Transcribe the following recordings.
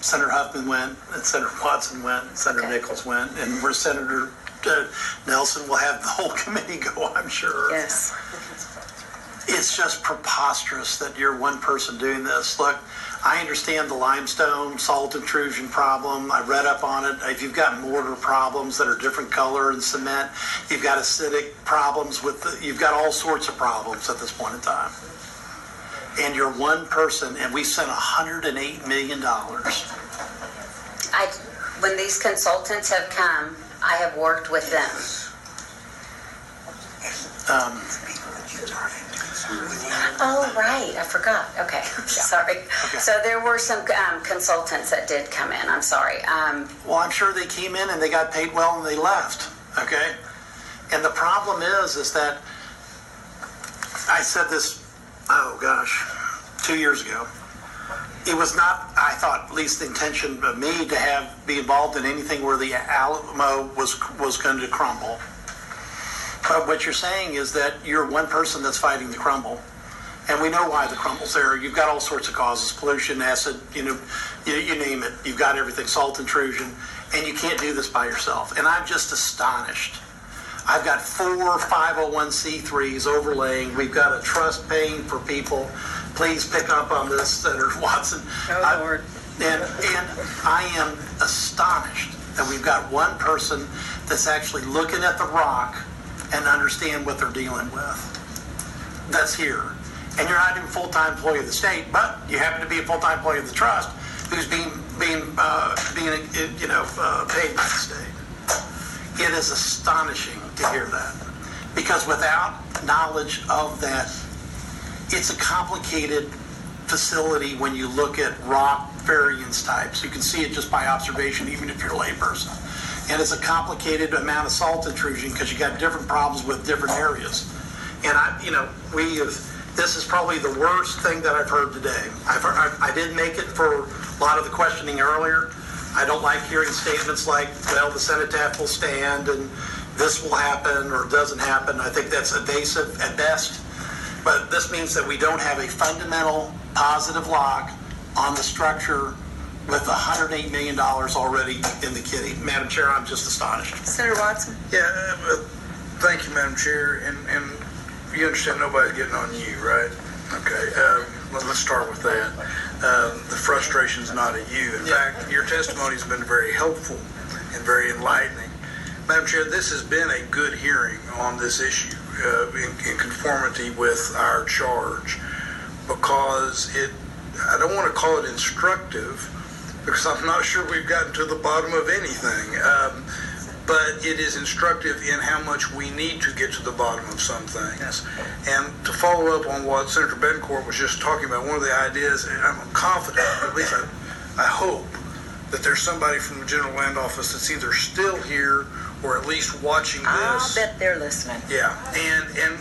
Senator Huffman went, and Senator Watson went, and Senator Nichols went, and where Senator Nelson will have the whole committee go, I'm sure. Yes. It's just preposterous that you're one person doing this. Look, I understand the limestone salt intrusion problem. I read up on it. If you've got mortar problems that are different color and cement, you've got acidic problems you've got all sorts of problems at this point in time. And you're one person, and we spent $108 million. When these consultants have come, I have worked with them. Oh, right. I forgot. Okay. Sorry. Okay. So there were some consultants that did come in. I'm sorry. Well, I'm sure they came in and they got paid well and they left. Okay? And the problem is that I said this, 2 years ago. It was not, I thought, at least the intention of me to be involved in anything where the Alamo was going to crumble. But what you're saying is that you're one person that's fighting the crumble. And we know why the crumble's there. You've got all sorts of causes, pollution, acid, you name it. You've got everything, salt intrusion, and you can't do this by yourself. And I'm just astonished. I've got 4 501c3s overlaying. We've got a trust paying for people. Please pick up on this, Senator Watson. Oh, Lord. And I am astonished that we've got one person that's actually looking at the rock and understand what they're dealing with. That's here. And you're not even a full-time employee of the state, but you happen to be a full-time employee of the trust who's being paid by the state. It is astonishing to hear that, because without knowledge of that, it's a complicated facility when you look at rock variance types. You can see it just by observation, even if you're a layperson. And it's a complicated amount of salt intrusion because you got different problems with different areas. And this is probably the worst thing that I've heard today. I did make it for a lot of the questioning earlier. I don't like hearing statements like, well, the cenotaph will stand and this will happen or doesn't happen. I think that's evasive at best. But this means that we don't have a fundamental positive lock on the structure with $108 million already in the kitty. Madam Chair, I'm just astonished. Senator Watson? Yeah, thank you, Madam Chair. And you understand nobody's getting on you, right? Okay, let's start with that. The frustration's not at you. In fact, your testimony's been very helpful and very enlightening. Madam Chair, this has been a good hearing on this issue in conformity with our charge, because I don't want to call it instructive, because I'm not sure we've gotten to the bottom of anything, but it is instructive in how much we need to get to the bottom of some things. And to follow up on what Senator Bettencourt was just talking about, one of the ideas, and I'm confident, at least I hope, that there's somebody from the General Land Office that's either still here or at least watching this. I'll bet they're listening. Yeah, and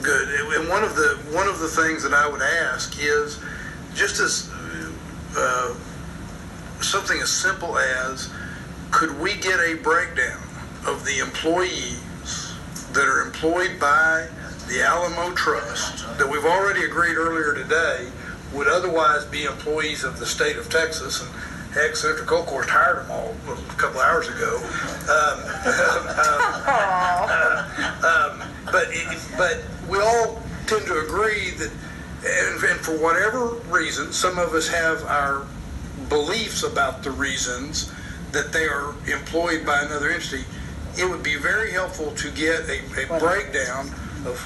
good. And one of the things that I would ask is just as something as simple as, could we get a breakdown of the employees that are employed by the Alamo Trust that we've already agreed earlier today would otherwise be employees of the state of Texas? And heck, Senator Colcourt hired them all a couple hours ago. But we all tend to agree that, and for whatever reason, some of us have our beliefs about the reasons that they are employed by another entity. It would be very helpful to get a breakdown of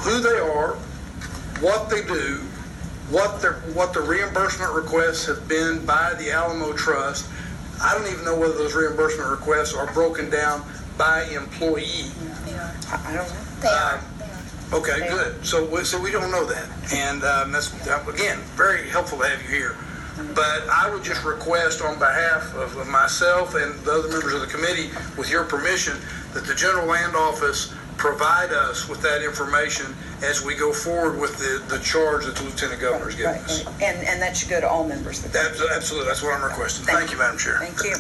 who they are, what they do, what the reimbursement requests have been by the Alamo Trust. I don't even know whether those reimbursement requests are broken down by employee. I don't know. They are. Okay, good. So we don't know that. And that's, again, very helpful to have you here. But I would just request on behalf of myself and the other members of the committee, with your permission, that the General Land Office provide us with that information as we go forward with the charge that the Lieutenant Governor is giving us. And that should go to all members of the committee. Absolutely. That's what I'm requesting. Thank you, Madam Chair. Thank you.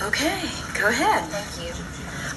Okay, go ahead. Thank you.